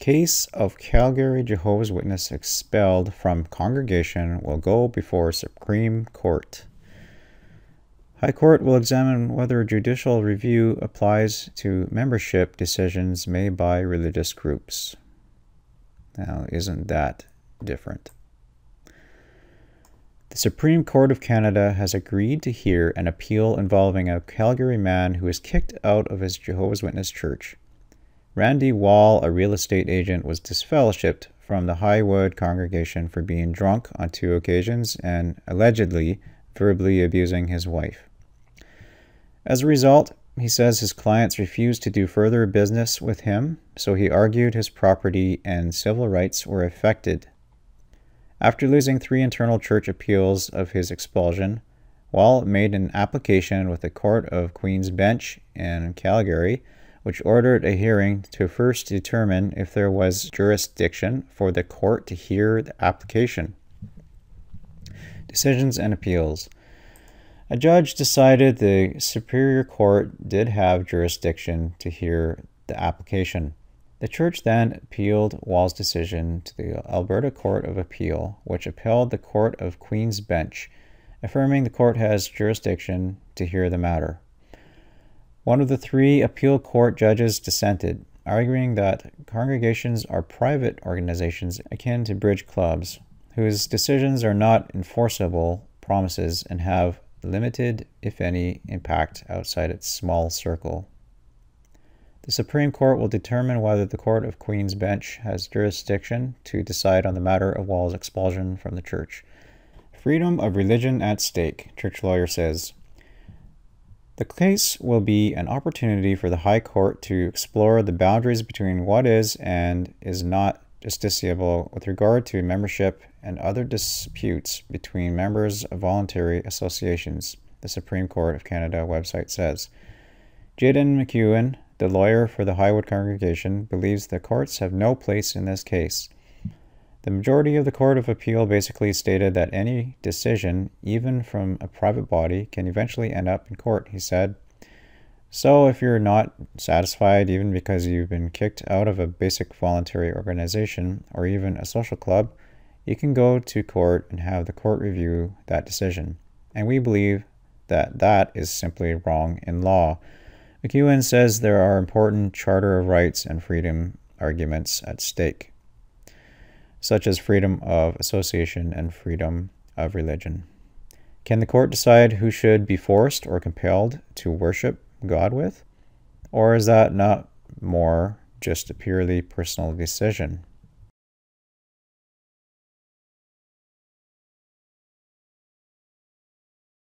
case of Calgary Jehovah's Witness expelled from congregation will go before Supreme Court. High Court will examine whether judicial review applies to membership decisions made by religious groups. Now, isn't that different? The Supreme Court of Canada has agreed to hear an appeal involving a Calgary man who was kicked out of his Jehovah's Witness church. Randy Wall, a real estate agent, was disfellowshipped from the Highwood congregation for being drunk on 2 occasions and allegedly verbally abusing his wife. As a result, he says his clients refused to do further business with him, so he argued his property and civil rights were affected. After losing 3 internal church appeals of his expulsion, Wall made an application with the Court of Queen's Bench in Calgary, which ordered a hearing to first determine if there was jurisdiction for the court to hear the application. Decisions and appeals. A judge decided the Superior Court did have jurisdiction to hear the application. The church then appealed Wall's decision to the Alberta Court of Appeal, which upheld the Court of Queen's Bench, affirming the court has jurisdiction to hear the matter. One of the 3 appeal court judges dissented, arguing that congregations are private organizations akin to bridge clubs, whose decisions are not enforceable promises and have limited, if any, impact outside its small circle. The Supreme Court will determine whether the Court of Queen's Bench has jurisdiction to decide on the matter of Wall's expulsion from the church. Freedom of religion at stake, church lawyer says. The case will be an opportunity for the High Court to explore the boundaries between what is and is not justiciable with regard to membership and other disputes between members of voluntary associations, the Supreme Court of Canada website says. Jaden McEwen, the lawyer for the Highwood congregation, believes the courts have no place in this case. The majority of the Court of Appeal basically stated that any decision, even from a private body, can eventually end up in court, he said. So if you're not satisfied, even because you've been kicked out of a basic voluntary organization or even a social club, you can go to court and have the court review that decision. And we believe that that is simply wrong in law. McEwen says there are important Charter of Rights and freedom arguments at stake, such as freedom of association and freedom of religion. Can the court decide who should be forced or compelled to worship God with? Or is that not more just a purely personal decision?